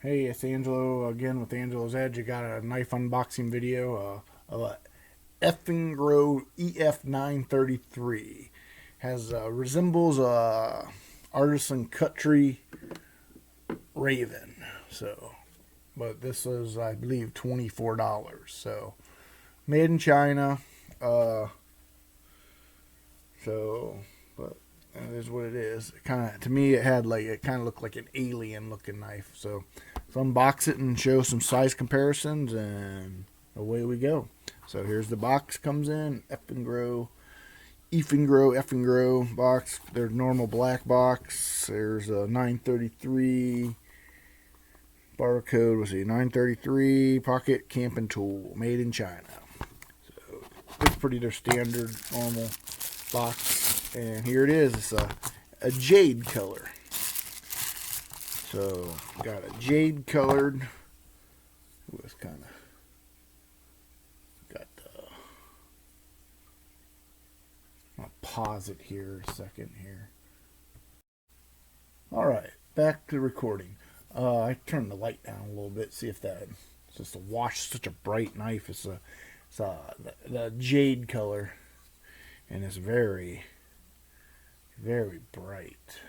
Hey, it's Angelo again with Angelo's Edge. I got a knife unboxing video of a Eafengrow EF 933. Has resembles a Artisan Cutlery Ravine. So, but this is I believe $24. So, made in China. Uh, but that is what it is. Kind of to me, it kind of looked like an alien looking knife. So, let's unbox it and show some size comparisons, and away we go. So here's the box. Comes in Eafengrow box. Their normal black box. There's a 933 barcode. What's it? 933 pocket camping tool, made in China. So it's pretty their standard normal box. And here it is. It's a jade color. So got a jade colored. Ooh, it's kind of got the. I'll pause it here a second here. All right, back to recording. I turned the light down a little bit, see if that. It's just a wash. Such a bright knife. It's the jade color, and it's very, very bright.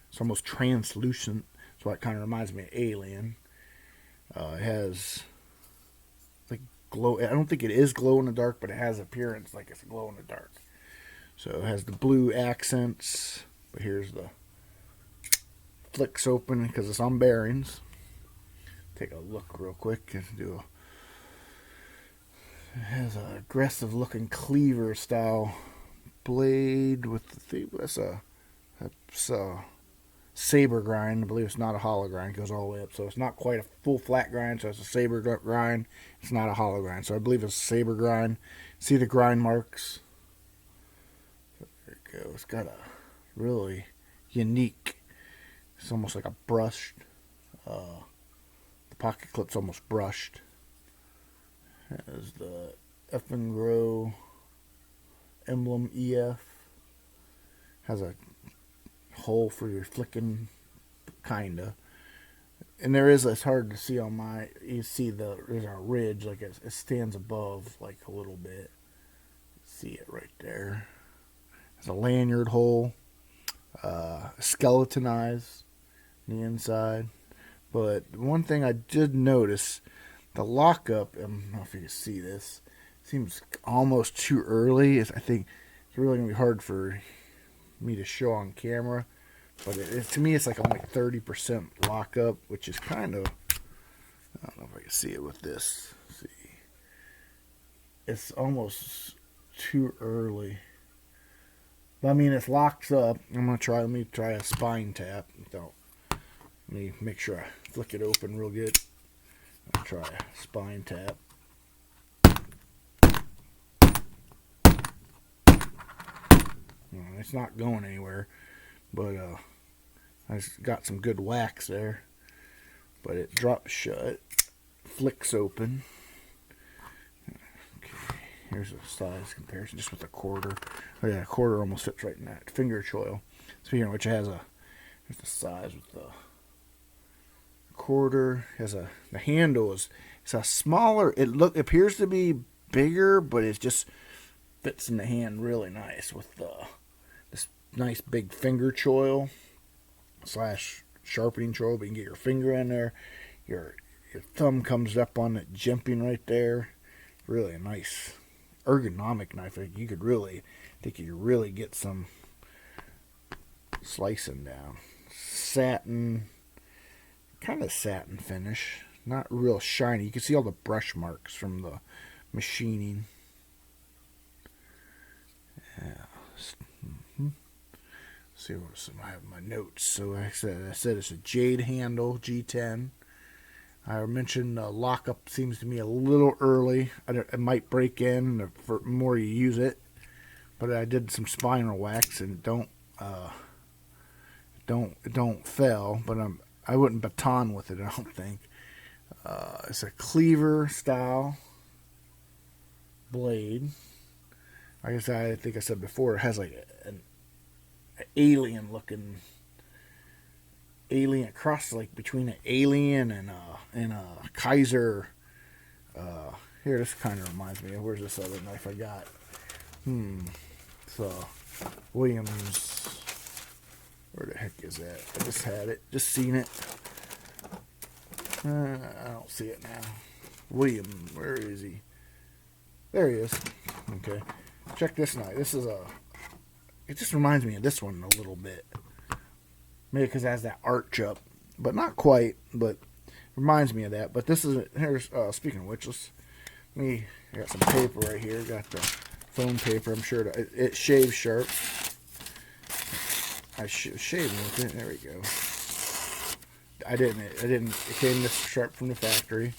It's almost translucent. So it kind of reminds me of Alien. It has like glow. I don't think it is glow in the dark, but it has appearance like it's glow in the dark. So it has the blue accents. But here's the flicks open because it's on bearings. Take a look real quick and do a. It has an aggressive looking cleaver style blade with the. That's a saber grind. I believe it's not a hollow grind. It goes all the way up. So it's not quite a full flat grind. So it's a saber grind. It's not a hollow grind. So I believe it's a saber grind. See the grind marks. So there it goes. It's got a really unique. It's almost like a brushed. The pocket clip's almost brushed. Has the Eafengrow emblem EF. Has a hole for your flicking, kinda, and there is. It's hard to see on my. You see there's a ridge, like it stands above, like a little bit. See it right there. There's a lanyard hole, skeletonized on the inside. But one thing I did notice, the lockup. I don't know if you can see this. Seems almost too early. I think it's really gonna be hard for me to show on camera, but to me it's like only 30% lockup, which is kind of, I don't know if I can see it with this. Let's see, it's almost too early, but I mean it's locked up. Let me try a spine tap. Let me make sure I flick it open real good. I'll try a spine tap. It's not going anywhere, but I got some good wax there. But it drops shut, flicks open. Okay, here's a size comparison just with a quarter. Oh yeah, a quarter almost fits right in that finger choil. Speaking of which, it has here's the size with the quarter. The handle it's a smaller. It appears to be bigger, but it just fits in the hand really nice with this nice big finger choil / sharpening choil, but you can get your finger in there. Your thumb comes up on it, jimping right there. Really a nice ergonomic knife. You could really get some slicing down. Satin, kind of satin finish. Not real shiny. You can see all the brush marks from the machining. Yeah. See what I have in my notes. So I said it's a jade handle, G10. I mentioned the lockup seems to me a little early. It might break in the more you use it, but I did some spinal wax and it don't fail. But I wouldn't baton with it. I don't think. It's a cleaver style blade. I think I said before, it has like an alien looking alien cross, like between an alien and a Kaiser. Here, this kind of reminds me of, where's this other knife I got? So Williams. Where the heck is that? I just had it, just seen it. I don't see it now. William, where is he? There he is. Okay, check this knife. This is it just reminds me of this one a little bit. Maybe because it has that arch up, but not quite. But reminds me of that. But this is here's speaking of which, I got some paper right here. Got the foam paper. I'm sure it shaves sharp. I shaved with it. There we go. I didn't. It came this sharp from the factory.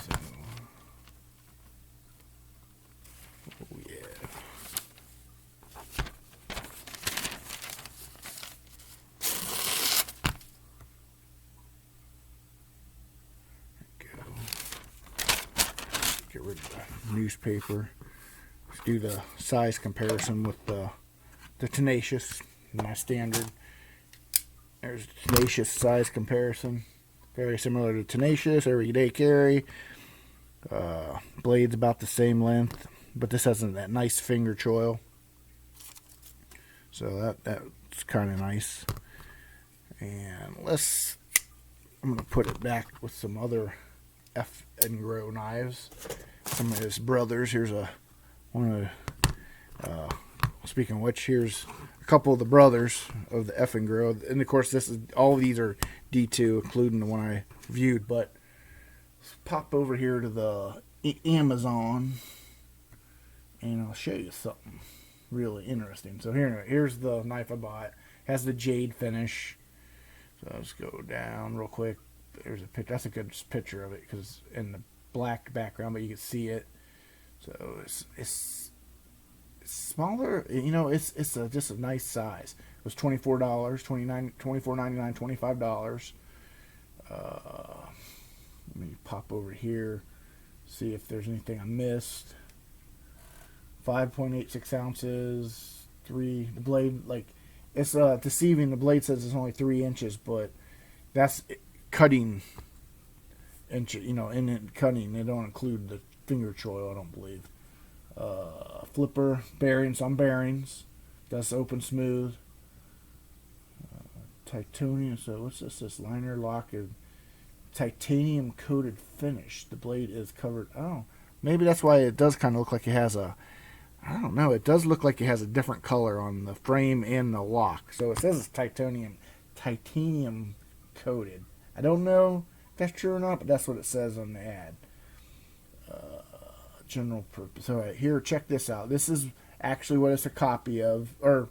So, oh yeah. There we go. Get rid of the newspaper. Let's do the size comparison with the Tenacious, my standard. There's Tenacious size comparison. Very similar to Tenacious, everyday carry. Blade's about the same length, but this has that nice finger choil. So that's kind of nice. And I'm going to put it back with some other Eafengrow knives. Some of his brothers. Here's one of speaking of which, here's a couple of the brothers of the Eafengrow, and of course all of these are D2, including the one I viewed. But let's pop over here to the Amazon, and I'll show you something really interesting. So here's the knife I bought. It has the jade finish. So let's go down real quick. There's a picture. That's a good picture of it because in the black background, but you can see it. So it's smaller, it's just a nice size. It was $24, $24.99, $25. Let me pop over here, see if there's anything I missed. 5.86 ounces, the blade, like, it's deceiving. The blade says it's only 3 inches, but that's cutting inch, in cutting. They don't include the finger choil, I don't believe. Flipper bearings on bearings. That's open smooth. Titanium. So what's this? This liner lock is titanium coated finish. The blade is covered. Oh, maybe that's why it does kind of look like it has a. I don't know. It does look like it has a different color on the frame and the lock. So it says it's titanium coated. I don't know if that's true or not, but that's what it says on the ad. General purpose. All right, here, check this out. This is actually what it's a copy of, or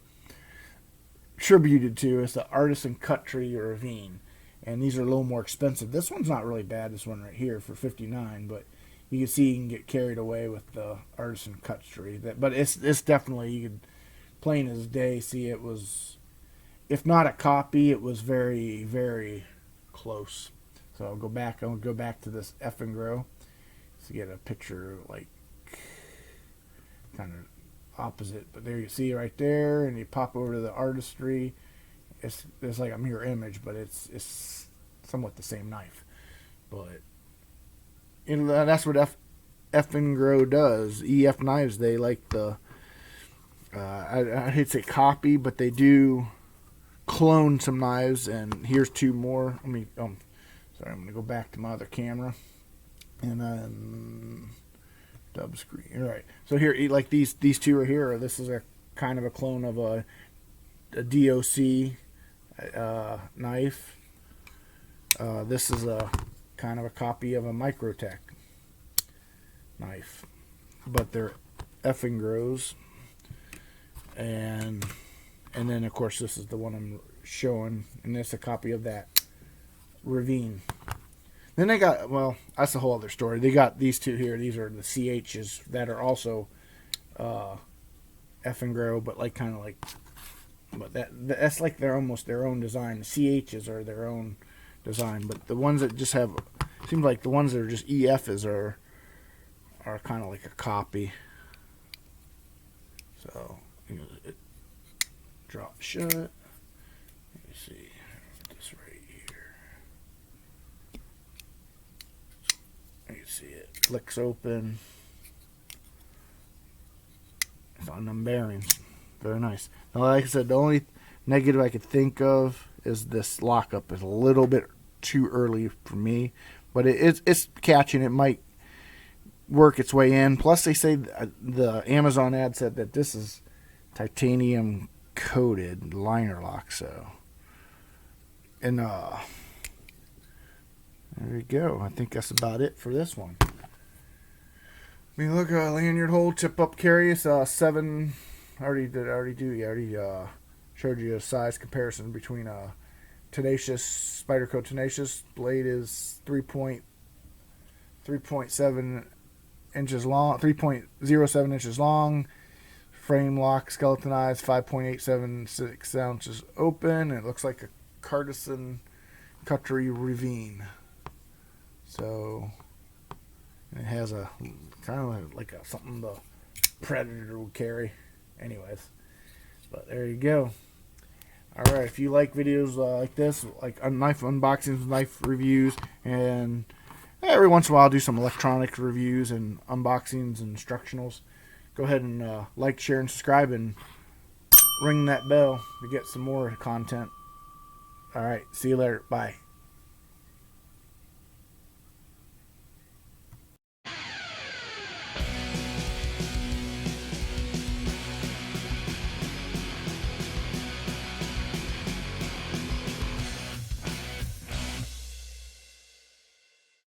attributed to. It's the Artisan Cutlery Ravine, and these are a little more expensive. This one's not really bad. This one right here for $59, but you can see you can get carried away with the Artisan Cutlery. But it's definitely, you could plain as day see it was, if not a copy, it was very, very close. So I'll go back to this Eafengrow to get a picture, like, kind of opposite, but there you see right there, and you pop over to the artistry. It's like a mirror image, but it's somewhat the same knife. But that's what Eafengrow does. EF knives, they like the I hate to say copy, but they do clone some knives. And here's two more. Sorry, I'm gonna go back to my other camera. And then dub screen. All right. So here, like these two are here. This is a kind of a clone of a DOC knife. This is a kind of a copy of a Microtech knife, but they're Eafengrows. And then of course this is the one I'm showing, and this is a copy of that Ravine. Then they got, well, that's a whole other story. They got these two here. These are the CHs that are also Eafengrow, but like kind of like, but that's like they're almost their own design. The CHs are their own design, but the ones that just have, seems like the ones that are just EFs are kind of like a copy. So it drop shut. see it. Flicks open. It's on them bearings. Very nice. Now, like I said, the only negative I could think of is this lockup is a little bit too early for me, but it's catching. It might work its way in. Plus, they say the Amazon ad said that this is titanium coated liner lock. So, and there you go. I think that's about it for this one. I mean, look, lanyard hole, tip up carry. It's 7. I already showed you a size comparison between Tenacious, Spyderco Tenacious. Blade is 3.7 inches long, 3.07 inches long. Frame lock, skeletonized, 5.876 ounces open. It looks like a Artisan Cutlery Ravine. So it has a kind of like something the Predator would carry. Anyways, but there you go. Alright, if you like videos like this, like knife unboxings, knife reviews, and every once in a while I'll do some electronic reviews and unboxings and instructionals, go ahead and like, share, and subscribe, and ring that bell to get some more content. Alright, see you later. Bye.